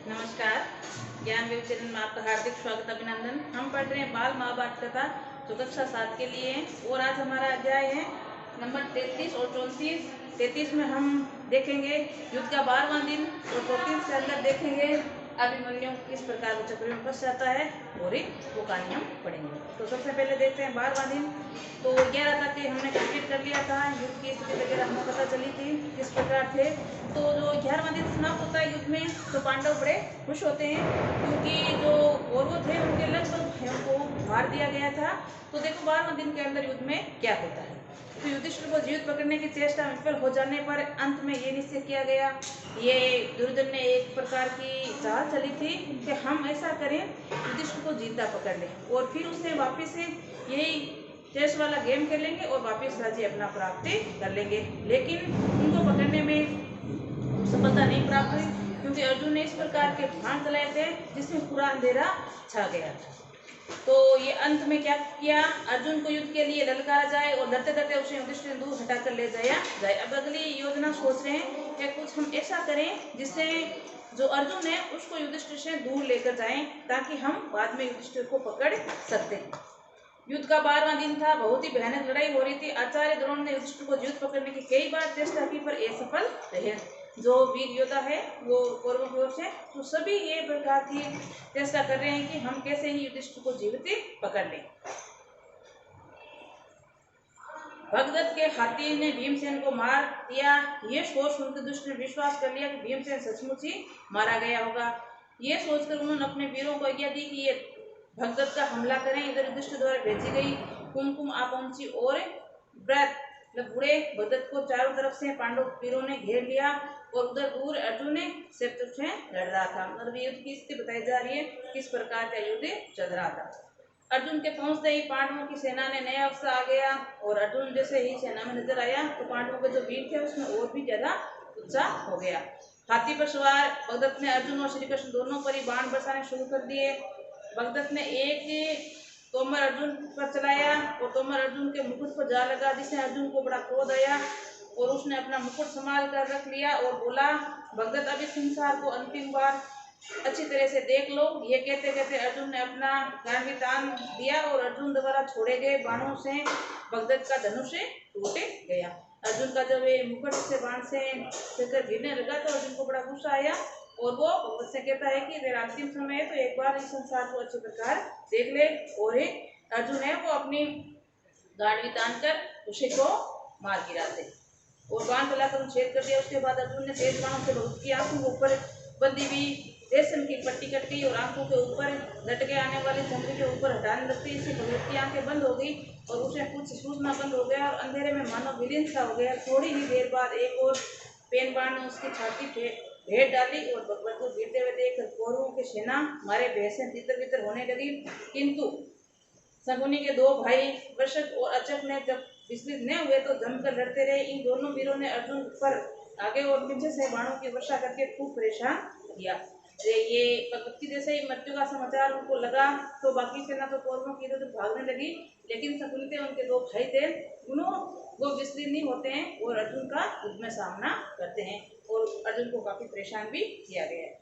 नमस्कार। ज्ञान wave channel में आपका हार्दिक स्वागत अभिनंदन। हम पढ़ रहे हैं बाल महाभारत कथा जो कक्षा 7 के लिए है और आज हमारा अध्याय है नंबर 33 और 34। 33 में हम देखेंगे युद्ध का 12वां दिन और 34 के अंदर देखेंगे अभिमन्यु किस प्रकार चक्र में फंस जाता है और वो कहानी हम पढ़ेंगे। तो सबसे पहले देखते हैं 12वां दिन। तो 11 तक के हमने कंप्लीट कर लिया था। युद्ध की स्थिति वगैरह हमें पता चली थी किस प्रकार थे। तो जो 11वां दिन समाप्त होता है युद्ध में तो पांडव बड़े खुश होते हैं क्योंकि जो कौरव थे उनके लगभग भाइयों को मार दिया गया था। तो देखो 12वां दिन के अंदर युद्ध में क्या होता है। तो युधिष्ठिर को जीवित पकड़ने की चेष्टा विफल हो जाने पर अंत में ये निश्चय किया गया, ये दुर्योधन ने एक प्रकार की चाल चली थी कि हम ऐसा करें युधिष्ठिर को जिंदा पकड़ लें और फिर उसने वापिस से यही चेस वाला गेम खेलेंगे और वापिस राज्य अपना प्राप्ति कर लेंगे। लेकिन उनको पकड़ने में सफलता नहीं प्राप्त हुई क्योंकि अर्जुन ने इस प्रकार के बाण चलाए थे जिसमें पूरा अंधेरा छा गया था। तो ये अंत में क्या किया, अर्जुन को युद्ध के लिए ललकारा जाए और डरते डरते उसे युधिष्ठिर दूर हटाकर ले जाया जाए। अब अगली योजना सोच रहे हैं कि कुछ हम ऐसा करें जिससे जो अर्जुन है उसको युधिष्ठिर से दूर लेकर जाएं ताकि हम बाद में युधिष्ठिर को पकड़ सकते हैं। युद्ध का 12वां दिन था। बहुत ही भयानक लड़ाई हो रही थी। आचार्य द्रोण ने युधिष्ठिर को युद्ध पकड़ने की कई बार चेष्टा की पर असफल रहे। जो वीर योद्धा है वो कौरवों की ओर से तो सभी ये प्रकार की चेष्टा कर रहे हैं कि हम कैसे ही युधिष्ठिर को जीवित पकड़ लें। भगदत्त के हाथी ने भीमसेन को मार दिया। ये सोच सुनकर दुष्ट ने विश्वास कर लिया कि भीमसेन सचमुच ही मारा गया होगा। ये सोचकर उन्होंने अपने वीरों को आज्ञा दी कि ये भगदत्त का हमला करें। इधर युधिष्ठिर द्वारा भेजी गई कुमकुम आ पहुंची और बूढ़े भगदत्त को चारों तरफ से पांडव वीरों ने घेर लिया और उधर दूर अर्जुन ने शत्रु से लड़ रहा था। मतलब युद्ध की स्थिति बताई जा रही है किस प्रकार का युद्ध चल रहा था। अर्जुन के पहुंचते ही पांडवों की सेना ने नया उत्साह आ गया और अर्जुन जैसे ही सेना में नजर आया तो पांडवों के जो वीर थे उसमें और भी ज्यादा उत्साह हो गया। हाथी पर सवार भगदत्त ने अर्जुन और श्री कृष्ण दोनों पर ही बाण बरसाने शुरू कर दिए। भगदत्त ने एक तोमर अर्जुन पर चलाया और तोमर अर्जुन के मुकुट पर जा लगा जिससे अर्जुन को बड़ा क्रोध आया और उसने अपना मुकुट संभाल कर रख लिया और बोला, भगदत्त अभी संसार को अंतिम बार अच्छी तरह से देख लो। ये कहते कहते अर्जुन ने अपना गांडी तान दिया और अर्जुन द्वारा छोड़े गए बाणों से भगदत्त का धनुष टूट गया। अर्जुन का जब ये मुकुट से बाण से गिरने लगा तो अर्जुन को बड़ा गुस्सा आया और वो भगदत्त से कहता है कि तेरा अंतिम समय है तो एक बार इस संसार को अच्छी प्रकार देख ले। और अर्जुन है वो अपनी गांडी तान कर उसे को मार गिरा दे और बाण चलाकर छेद कर दिया। उसके बाद अर्जुन ने तेज बाणों से भगदत्त की आंखों के ऊपर बंदी हुई रेशम की पट्टी कट गई और आंखों के ऊपर लटके आने वाली चमड़ी के ऊपर हटाने लगती। इससे भगदत्त की आंखें बंद हो गई और उसे कुछ सूचना बंद हो गया और अंधेरे में मानो विलीन सा हो गया। थोड़ी ही देर बाद एक और पेन बाण ने उसकी छाती पे भेद डाली और भगदत्त को गिरते हुए देख कौरवों की सेना मारे भय से तितर बितर होने लगी। किंतु शकुनी के दो भाई वृषभ और अचक ने जब विचलित न हुए तो जमकर लड़ते रहे। इन दोनों वीरों ने अर्जुन पर आगे और पीछे से बाणों की वर्षा करके खूब परेशान किया। ये भगदत्त की जैसे ही मृत्यु का समाचार उनको लगा तो बाकी सेना तो कौरवों की इधर भागने लगी। लेकिन शकुनी थे उनके दो भाई थे उन्हों वो विचलित नहीं होते हैं और अर्जुन का युद्ध में सामना करते हैं और अर्जुन को काफी परेशान भी किया गया है।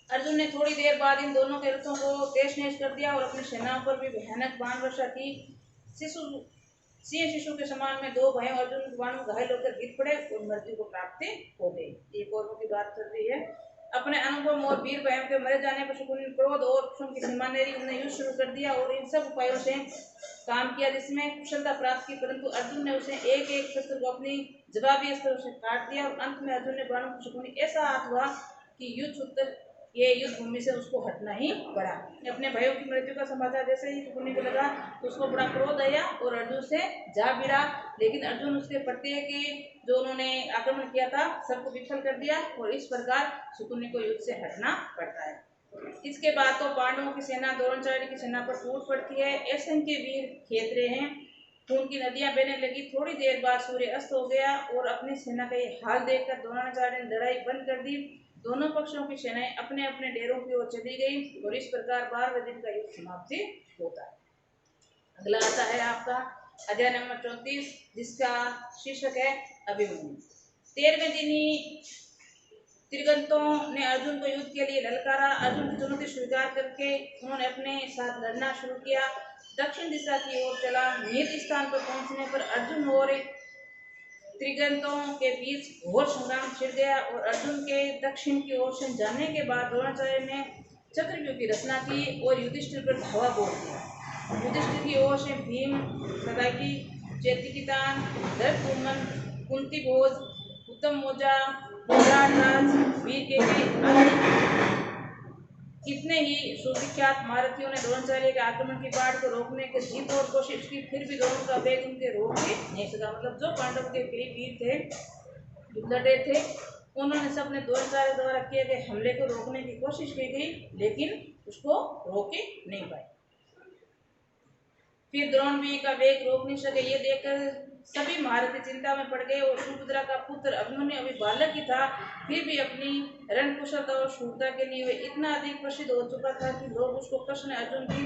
अर्जुन ने थोड़ी देर बाद इन दोनों के रथों को तेज नैश कर दिया और अपनी सेनाओं पर भी भयानक बाण वर्षा की। सिंह शिशु के समान में दो भाइयों अर्जुन के बाणों घायल होकर गिर पड़े और मृत्यु को प्राप्त हो गई। ये कौरवों की बात चल रही है। अपने अनुभव और वीर भाइयों के मरे जाने पर शकुनी ने क्रोध और क्षम की सीमा नेरी उन्हें युद्ध शुरू कर दिया और इन सब उपायों से काम किया जिसमें कुशलता प्राप्त की। परंतु अर्जुन ने उसे एक एक शस्त्र को अपनी जवाबी अस्त्रों से काट दिया और अंत में अर्जुन ने बाणों को शकुनी ऐसा हाथ हुआ कि ये युद्ध भूमि से उसको हटना ही पड़ा। अपने भाइयों की मृत्यु का समाचार जैसे ही शकुनी को लगा तो उसको बड़ा क्रोध आया और अर्जुन से जा भिड़ा। लेकिन अर्जुन उसके प्रत्येक जो उन्होंने आक्रमण किया था सबको विफल कर दिया और इस प्रकार शकुनी को युद्ध से हटना पड़ता है। इसके बाद तो पांडवों की सेना द्रोणाचार्य की सेना पर टूट पड़ती है। असंख्य वीर खेत रहे हैं, खून की नदियां बहने लगी। थोड़ी देर बाद सूर्य अस्त हो गया और अपनी सेना का ये हाल देखकर द्रोणाचार्य ने लड़ाई बंद कर दी। दोनों पक्षों की सेनाएं अपने अपने डेरों की ओर चली गई और इस प्रकार 12वें दिन का युद्ध समाप्त होता है। अगला आता है आपका अध्याय नंबर 34 जिसका शीर्षक है अभिमन्यु। 13वें दिन ही त्रिगंतों ने अर्जुन को युद्ध के लिए ललकारा। अर्जुन की चुनौती स्वीकार करके उन्होंने अपने साथ लड़ना शुरू किया। दक्षिण दिशा की ओर चला। नियत स्थान पर पहुंचने पर अर्जुन और त्रिगंतों के बीच घोर संग्राम छिड़ गया और अर्जुन के दक्षिण की ओर से जाने के बाद द्रोणाचार्य ने चक्रव्यूह की रचना की और युधिष्ठिर पर धावा बोल दिया। युधिष्ठिर की ओर से भीम, सदाकी, चेतिकितान, धृतद्युम्न, कुंती भोज, उत्तम मौजा, विराटराज, वीर केकई आदि कितने ही सुविख्यात महारथियों ने द्रोणाचार्य के आक्रमण की बाढ़ को रोकने की जीत और कोशिश की, फिर भी दोनों का वेग उनके रोक ही नहीं सका। मतलब जो पांडव के कई वीर थे, लड़े थे, उन्होंने सबने द्रोणाचार्य द्वारा किए गए हमले को रोकने की कोशिश की गई, लेकिन उसको रोक ही नहीं पाए। फिर द्रोण भी का वेग रोक नहीं सके। ये देखकर सभी महारथी चिंता में पड़ गए और सुभद्रा का पुत्र अभिमन्यु अभी बालक ही था, फिर भी अपनी रणकुशलता और शूरता के लिए वह इतना अधिक प्रसिद्ध हो चुका था कि लोग उसको कृष्ण अर्जुन की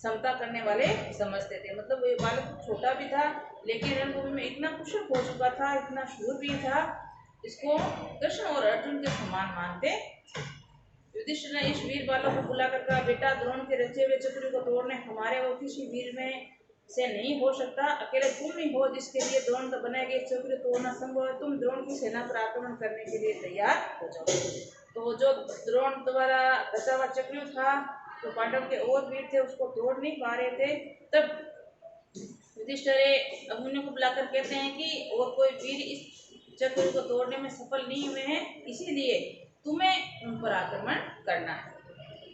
समता करने वाले समझते थे। मतलब वह बालक छोटा भी था, लेकिन रणभूमि में इतना कुशल हो चुका था, इतना शूर भी था, इसको कृष्ण और अर्जुन के समान मानते। युधिष्ठिर ने इस वीर बालक को बुलाकर कहा, बेटा, द्रोण के रचे हुए चक्र को तोड़ने हमारे और किसी वीर में से नहीं हो सकता। अकेले तुम ही हो जिसके लिए द्रोण का बनाए गए चक्र तोड़ना संभव है। तुम द्रोण की सेना पर आक्रमण करने के लिए तैयार हो जाओ। तो जो द्रोण द्वारा रचा हुआ चक्र था, तो पांडव के और वीर थे उसको तोड़ नहीं पा रहे थे। तब युधिष्ठिर अभिमन्यु को बुलाकर कहते हैं कि और कोई वीर इस चक्र को तोड़ने में सफल नहीं हुए हैं, इसीलिए तुम्हें उन पर आक्रमण करना है।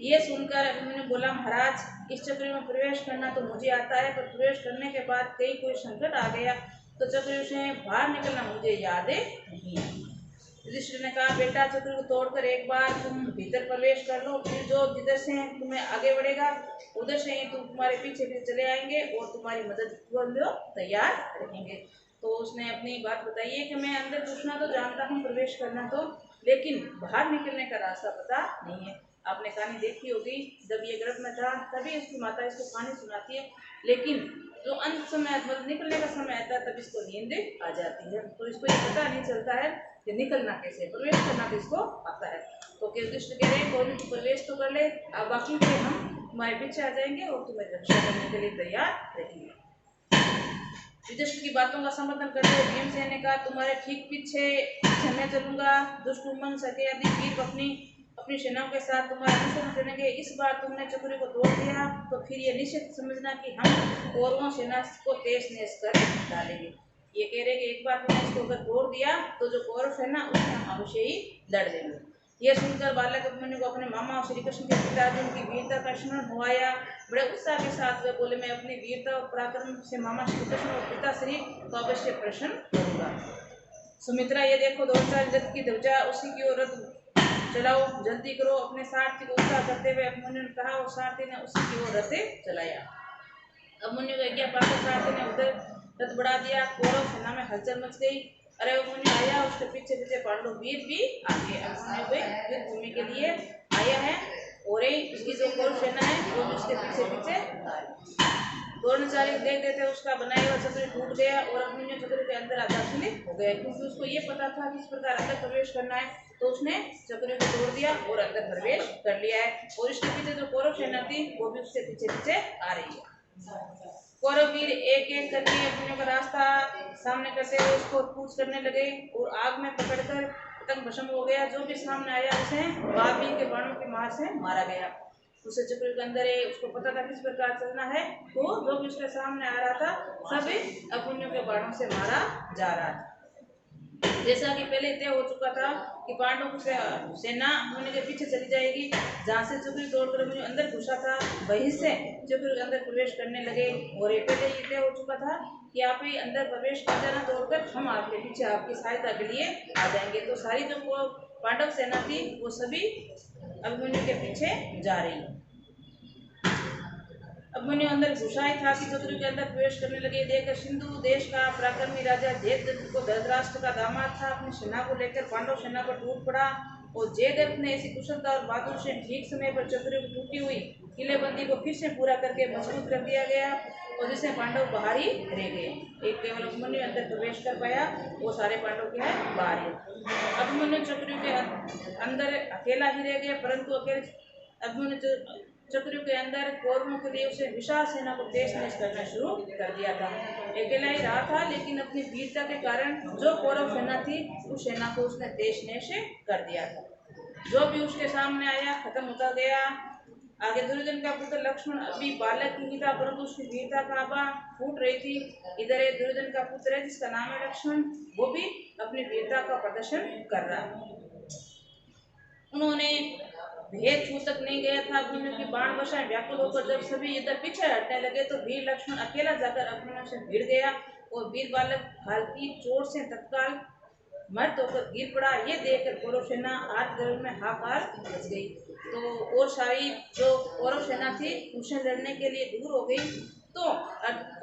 ये सुनकर अभिमन्यु बोला, महाराज, इस चक्र में प्रवेश करना तो मुझे आता है, पर प्रवेश करने के बाद कहीं कोई संकट आ गया तो चक्र से बाहर निकलना मुझे याद नहीं है। युधिष्ठिर ने कहा, बेटा, चक्र को तोड़कर एक बार तुम भीतर प्रवेश कर लो, फिर जो जिधर से तुम्हें आगे बढ़ेगा उधर से ही तुम तुम्हारे पीछे पीछे चले आएंगे और तुम्हारी मदद को तैयार रहेंगे। तो उसने अपनी बात बताई है कि मैं अंदर घुसना तो जानता हूँ, प्रवेश करना तो, लेकिन बाहर निकलने का रास्ता पता नहीं है। आपने कहानी देखी होगी, जब ये गर्भ में था तभी उसकी माता इसको कहानी सुनाती है, लेकिन जो अंत समय मतलब निकलने का समय आता है तब इसको नींद आ जाती है, तो इसको ये पता नहीं चलता है कि निकलना कैसे, प्रवेश करना तो इसको आता है। तो युधिष्ठिर कह रहे हैं, कोई भी प्रवेश तो कर ले, अब बाकी के हम तुम्हारे पीछे आ जाएंगे और तुम्हें रक्षा करने के लिए तैयार रहेंगे। युधिष्ठिर की बातों का समर्थन करते हुए भीमसेन ने कहा, तुम्हारे ठीक पीछे मैं चलूंगा। दुष्टुम्न, सके आदि वीर अपनी सेनाओं के साथ तुम्हारा अनुसरण करेंगे। इस बार तुमने चक्र को तोड़ दिया तो फिर ये निश्चित समझना कि हम कौरवों सेना को तेज नेस कर डालेंगे। ये कह रहे कि एक बार तुमने इसको अगर तोड़ दिया तो जो कौरव सेना उससे हम अवश्य ही लड़ देंगे। यह सुनकर बालक अभिमन्यु को अपने मामा और श्री कृष्ण के पिता अर्जुन की वीरता का स्मरण हो आया। बड़े उत्साह के साथ वे बोले, मैं अपनी वीरता और पराक्रम से मामा श्री कृष्ण और पिता श्री को अवश्य प्रसन्न करूंगा। सुमित्रा, ये देखो, द्रोणाचार्य रथ की ध्वजा उसी की ओर रथ चलाओ, जल्दी करो। अपने सारथी को उत्साह करते हुए अभिमन्यु ने कहा और सारथी ने उसी की ओर रथ चलाया। अभिमन्यु की आज्ञा पाकर सारथी ने उधर रथ बढ़ा दिया। कौरव सेना में हलचल मच गई। अरे अभिमन्यु आया, उसके पीछे पीछे पांडव वीर भी आगे। अभिमन्यु युद्ध भूमि के लिए आया है और इसकी जो कौरव सेना है वो भी उसके पीछे पीछे आ रही। द्रोणाचार्य देख देते उसका बनाया हुआ चक्र टूट गया और अभिमन्यु चक्र के अंदर दाखिल हो गया, क्योंकि उसको ये पता था किस प्रकार अंदर प्रवेश करना है, तो उसने चक्र को तोड़ दिया और अंदर प्रवेश कर लिया है। और इसके पीछे जो कौरव सेना थी वो भी उसके पीछे पीछे आ रही है। कौरव वीर एक एक करके अभिमन्यु का रास्ता सामने करते हुए उसको पूछ करने लगे और आग में पकड़कर पतंग भस्म हो गया। जो भी सामने आया उसे बाबी के बाणों के मार से मारा गया। उसे चक्र के अंदर है, उसको पता था किस प्रकार चलना है, तो जो भी उसके सामने आ रहा था सभी अभिमन्यु के बाणों से मारा जा रहा था। जैसा कि पहले तय हो चुका था कि पांडवों की सेना अभिमन्यु के पीछे चली जाएगी। जहाँ से चक्र तोड़कर अभिमन्यु अंदर घुसा था वहीं से चक्र के अंदर प्रवेश करने लगे। और ये पहले ये तय हो चुका था कि आप ही अंदर प्रवेश कर जाना तोड़कर, हम आपके पीछे आपकी सहायता के लिए आ जाएंगे। तो सारी जो पांडव सेना थी वो सभी अभिमन्यु के पीछे जा रही है। अभिमन्यु अंदर घुसा ही था कि चक्र के अंदर प्रवेश करने लगे। देखकर सिंधु देश का पराक्रमी राजा जयद्रथ को धृतराष्ट्र का दामाद था, अपनी सेना को लेकर पांडव सेना पर टूट पड़ा। और जयद्रथ ने ऐसी कुशलता और बहादुर से ठीक समय पर चक्र की टूटी हुई किलेबंदी को फिर से पूरा करके मजबूत कर दिया गया और जिससे पांडव बाहर ही रह गए। एक केवल अभिमन्यु अंदर प्रवेश कर पाया, वो सारे पांडव क्या है बाहर है। अभिमन्यु चक्र के अंदर अकेला ही रह गया, परंतु अकेले अर्जुन ने चक्रव्यूह के अंदर कौरवों के लिए उसे विशाल सेना को तेज नष्ट करना शुरू कर दिया था। अकेला ही रहा था, लेकिन अपनी वीरता के कारण जो कौरव सेना थी उस सेना को उसने तेज नष्ट कर दिया था। जो भी उसके सामने आया खत्म होता गया। आगे दुर्योधन का पुत्र लक्ष्मण अभी बालक ही था, परंतु उसकी वीरता का आभा फूट रही थी। इधर एक दुर्योधन का पुत्र है जिसका नाम है लक्ष्मण, वो भी अपनी वीरता का प्रदर्शन कर रहा है। उन्होंने भेद छू तक नहीं गया था। अर्जुन की बाण वर्षाएं व्याकुल होकर जब सभी इधर पीछे हटने लगे तो वीर लक्ष्मण अकेला जाकर अर्जुन से भिड़ गया और वीर बालक भाल की चोट से तत्काल मर्द होकर गिर पड़ा। ये देखकर कौरव सेना आठ गर्भ में हाहाकार मच गई। तो और सारी जो कौरव सेना थी उसे लड़ने के लिए दूर हो गई। तो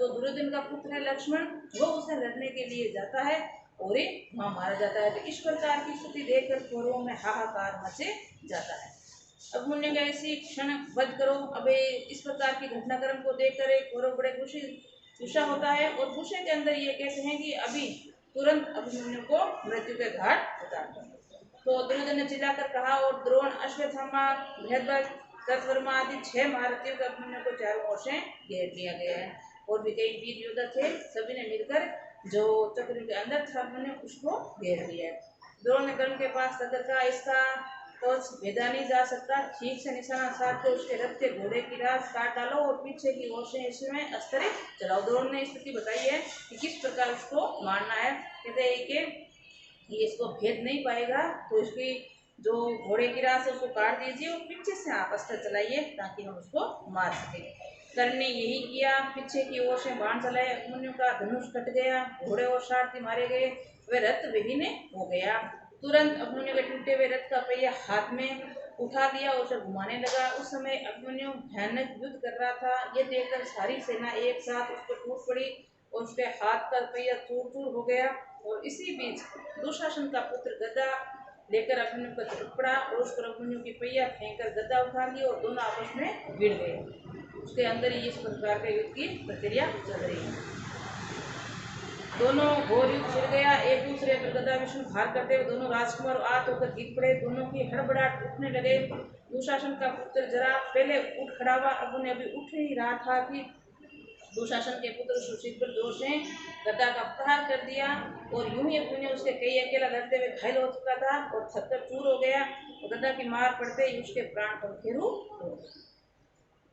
दुर्योधन का पुत्र है लक्ष्मण, वो उसे लड़ने के लिए जाता है और वहां मारा जाता है। तो इस प्रकार की स्थिति देखकर कौरवों में हाहाकार मचे जाता है। अब मुन्ने का इसी क्षण वध करो। अब इस प्रकार की घटनाक्रम को देखकर कौरव बड़े गुस्सा होता है और गुस्से के अंदर ये कहते हैं कि अभी तुरंत अभिमन्यु को मृत्यु के घाट उतार दो। तो दुर्योधन ने चिल्लाकर कहा और द्रोण, अश्वत्थामा, बृहद्रथ, कृतवर्मा आदि 6 महारथियों को अभिमन्यु को चारों ओर से घेर लिया गया है। और भी कई वीर योद्धा थे, सभी ने मिलकर जो चक्रव्यूह के अंदर था अभिमन्यु उसको घेर लिया है। द्रोण ने कर्ण के पास तकर का इसका तो भेदा नहीं जा सकता, ठीक से निशाना साध के उसके रथ के घोड़े की रास काट डालो और पीछे की ओर से इसमें अस्त्र चलाओ। द्रोण ने स्थिति बताई है कि किस प्रकार उसको मारना है। कहते हैं कि ये इसको भेद नहीं पाएगा तो इसकी जो घोड़े की रास है उसको काट दीजिए और पीछे से आप अस्त्र चलाइए ताकि हम उसको मार सके। कर्ण ने यही किया, पीछे की ओर से बाण चलाए। अभिमन्यु का धनुष कट गया, घोड़े और सारथी मारे गए, वे रथ विहीन हो गया। तुरंत अभिमन्यु के टूटे हुए रथ का पहिया हाथ में उठा लिया और उसे घुमाने लगा। उस समय अभिमन्यु भयानक युद्ध कर रहा था। ये देखकर सारी सेना एक साथ उस पर टूट पड़ी और उसके हाथ का पहिया चूर चूर हो गया। और इसी बीच दुशासन का पुत्र गदा लेकर अभिमन्यु पर झुक पड़ा और उस पर अभिमन्यु की पहिया फेंककर गदा उठा ली और दोनों आपस में भिड़ गए। उसके अंदर ही इस प्रकार के युद्ध की प्रक्रिया चल रही है। दोनों घोर युद्ध छिड़ गया। एक दूसरे पर गदा विष्णु भार करते हुए दोनों राजकुमार आत होकर गिर पड़े। दोनों की हड़बड़ाहट उठने लगे। दुशासन का पुत्र जरा पहले उठ खड़ा हुआ। अब उन्हें अभी उठ ही रहा था कि दुशासन के पुत्र सुशील पर जोर से गदा का प्रहार कर दिया और यूं ही अपने उसके कई अकेला लड़ते हुए घायल हो चुका था और थककर चूर हो गया और गदा की मार पड़ते ही उसके प्राण पंखेरु हो।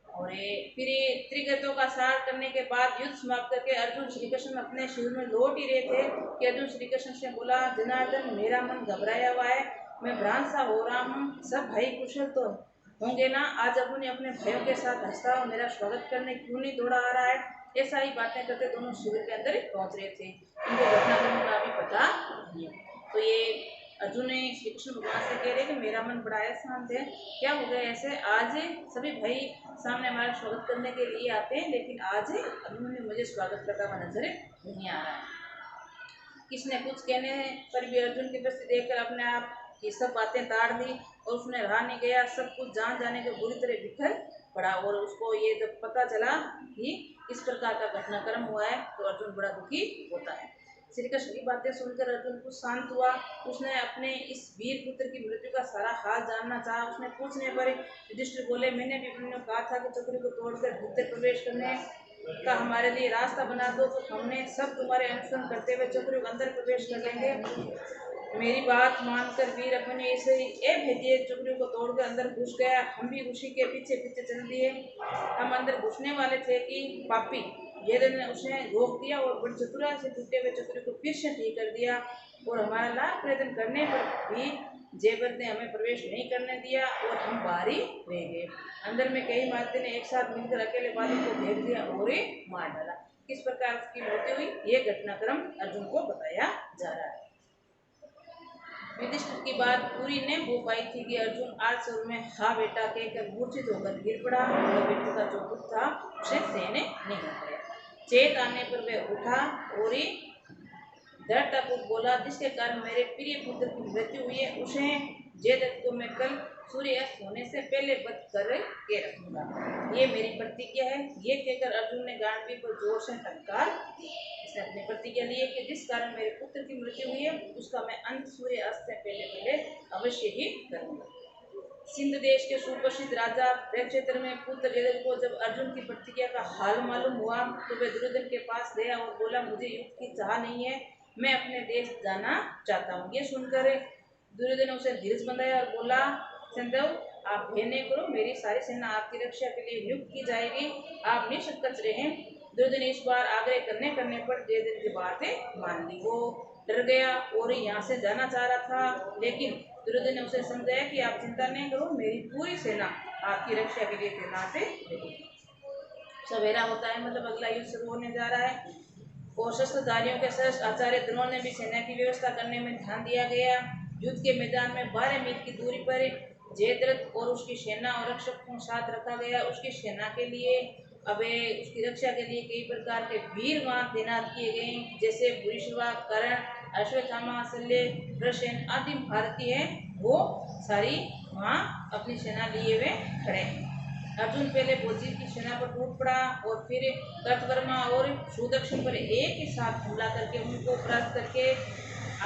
और फिर त्रिगतों का सार करने के बाद युद्ध समाप्त करके अर्जुन श्री कृष्ण अपने शिविर में लौट ही रहे थे कि अर्जुन श्री कृष्ण से बोला, जनार्दन मेरा मन घबराया हुआ है, मैं भ्रांत सा हो रहा हूँ, सब भाई कुशल तो होंगे ना। आज अबू ने अपने भाइयों के साथ हंसता और मेरा स्वागत करने क्यों नहीं दौड़ा आ रहा है। ऐसा ही बातें करते दोनों शिविर के अंदर पहुंच रहे थे। इनको घटनाक्रम का भी पता नहीं। तो ये अर्जुन ने श्री कृष्ण भगवान से कह रहे कि मेरा मन बड़ा शांत है, क्या हो गया ऐसे। आज सभी भाई सामने हमारा स्वागत करने के लिए आते हैं, लेकिन आज अभिमन्यु मुझे स्वागत करता हुआ नजर नहीं आ रहा है। किसने कुछ कहने पर भी अर्जुन की उपस्थिति देखकर अपने आप ये सब बातें ताड़ दी और उसने रहा नहीं गया। सब कुछ जान जाने के बुरी तरह बिखर पड़ा और उसको ये जब पता चला कि इस प्रकार का घटनाक्रम हुआ है तो अर्जुन बड़ा दुखी होता है। श्री कृष्ण की बातें सुनकर अर्जुन कुछ शांत हुआ। उसने अपने इस वीर पुत्र की मृत्यु का सारा हाल जानना चाहा। उसने पूछने पर युधिष्ठिर बोले, मैंने भी अभिमन्यु कहा था कि चक्र को तोड़कर भीतर प्रवेश करने का हमारे लिए रास्ता बना दो, तो हमने सब तुम्हारे अनुसरण करते हुए चक्र के अंदर प्रवेश कर लेंगे। मेरी बात मानकर वीर अभिमन्यु ऐसे ही भेजिए चक्र को तोड़कर अंदर घुस गया। हम भी उसी के पीछे पीछे चल दिए। हम अंदर घुसने वाले थे कि पापी जेदन ने उसे रोक दिया और बड़ी चतुराई से टूटे हुए चक्र को फिर से ठीक कर दिया और हमारा लाख प्रयत्न करने पर भी जेबर ने हमें प्रवेश नहीं करने दिया और हम बाहर ही रह गए। अंदर में कई माते ने एक साथ मिलकर अकेले बालक को घेर दिया और मार डाला। किस प्रकार उसकी मृत्यु हुई ये घटनाक्रम अर्जुन को बताया जा रहा है। युधिष्ठिर की बात पूरी नहीं हो पाई थी कि अर्जुन आर्चर में हाँ बेटा कहकर मूर्छित होकर गिर पड़ा और बेटे का जो दुख था उसे सहने नहीं हो पाया। चेत आने पर वह उठा और दृढ़तापूर्वक बोला, जिसके कारण मेरे प्रिय पुत्र की मृत्यु हुई है उसे जयद्रथ को मैं कल सूर्यास्त होने से पहले वध कर के रखूंगा। ये मेरी प्रतिज्ञा है। ये कहकर अर्जुन ने गांडी पर जोर से टंकार इसने अपनी प्रतिज्ञा ली है कि जिस कारण मेरे पुत्र की मृत्यु हुई है उसका मैं अंत सूर्य अस्त से पहले पहले अवश्य ही करूंगा। सिंध देश के सुप्रसिद्ध राजा क्षेत्र में पुत्र जयद्रथ को जब अर्जुन की प्रतिज्ञा का हाल मालूम हुआ तो वे दुर्योधन के पास गया और बोला, मुझे युद्ध की चाह नहीं है, मैं अपने देश जाना चाहता हूँ। ये सुनकर दुर्योधन ने उसे धीरज बंधाया और बोला, संदेव आप भय नहीं करो, मेरी सारी सेना आपकी रक्षा के लिए नियुक्त की जाएगी, आप निसंकोच रहें। दुर्योधन ने इस बार आग्रह करने पर जयद्रथ की बातें मान ली। वो डर गया और यहाँ से जाना चाह रहा था, लेकिन दुर्योधन ने उसे समझाया कि आप चिंता नहीं करो, मेरी पूरी सेना आपकी रक्षा के लिए तैनात रहेगी। सवेरा होता है, मतलब अगला युद्ध शुरू होने जा रहा है और शस्त्रधारियों के श्रेष्ठ आचार्य द्रोण ने भी सेना की व्यवस्था करने में ध्यान दिया गया। युद्ध के मैदान में 12 मील की दूरी पर जयद्रथ और उसकी सेना और रक्षक को साथ रखा गया। उसकी सेना के लिए उसकी रक्षा के लिए कई प्रकार के वीर वहां तैनात किए गए, जैसे भूरिश्रवा, कर्ण, अश्वत्थामा, शल्य, प्रसेन आदि भारतीय हैं, वो सारी वहां अपनी सेना लिए हुए खड़े हैं। अर्जुन पहले भोजी की सेना पर टूट पड़ा और फिर कृतवर्मा और सुदक्षिण पर एक ही साथ हमला करके उनको परास्त करके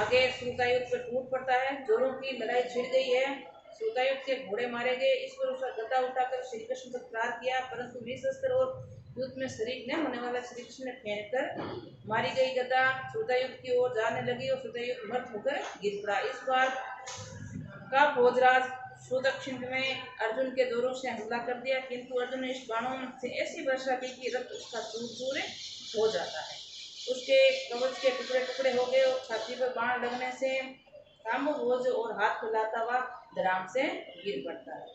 आगे श्रुतायुध पर टूट पड़ता है। जोरों की लड़ाई छिड़ गई है, श्रुतायुध के घोड़े मारे गए। इस पर उसका गदा उठाकर श्री कृष्ण पर प्रहार किया, परंतु निशस्त्र और युद्ध में शरीक न होने वाला श्री कृष्ण ने फेंक कर मारी गई गदा श्रुतायुध की ओर जाने लगी और श्रुतायुध मर्द होकर गिर पड़ा। इस बार का भोजराज सुदक्षिण में अर्जुन के जोरों से हमला कर दिया, किंतु अर्जुन ने इस बाणों से ऐसी वर्षा की कि रक्त उसका चूर हो जाता है। उसके कवच के टुकड़े टुकड़े हो गए और छाती पर बाण लगने से काम्भोज और हाथ फैलाता हुआ धराम से गिर पड़ता है।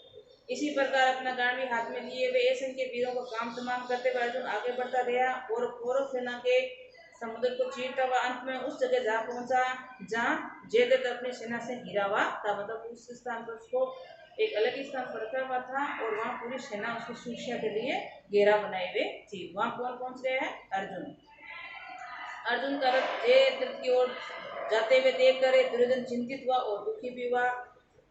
इसी प्रकार अपना गांडी हाथ में लिए वे ऐसे के वीरों को काम तमाम करते हुए अर्जुन आगे बढ़ता गया और कौरव सेना के समुद्र को चीरता हुआ अंत में उस जगह जा पहुंचा जहाँ जयद्रथ अपनी सेना से घिरा हुआ था। मतलब उस स्थान पर उसको एक अलग ही स्थान पर रखा हुआ था और वहाँ पूरी सेना उसकी सुरक्षा के लिए घेरा बनाए हुए थी। वहाँ कौन पहुंच गया है? अर्जुन। अर्जुन का रथ जयद्रथ की ओर जाते हुए देखकर दुर्योधन चिंतित हुआ और दुखी भी हुआ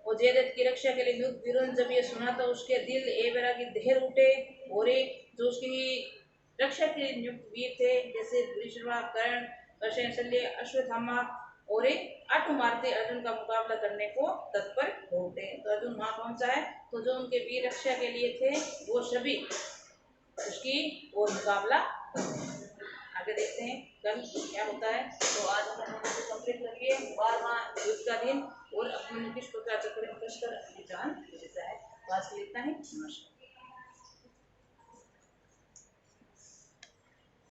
और जयद्रथ की रक्षा के लिए नियुक्त वीरों जब ये सुना तो उसके दिल एवरा की देहर उठे और जो उसकी रक्षा के लिए नियुक्त वीर थे, जैसे भूरिश्रवा, कर्ण, प्रसेन, शल्य, अश्वत्थामा और आठ मारते अर्जुन का मुकाबला करने को तत्पर हो उठे। तो अर्जुन वहां पहुंचा है, तो जो उनके वीर रक्षा के लिए थे वो सभी उसकी और मुकाबला आगे देखते हैं कल क्या होता है। तो आज हम लोगों को कंप्लीट करिए 12वां युद्ध का दिन और अपने किस प्रकार चक्र कर अपनी जान देता है। तो आज के लिए इतना ही। नमस्कार।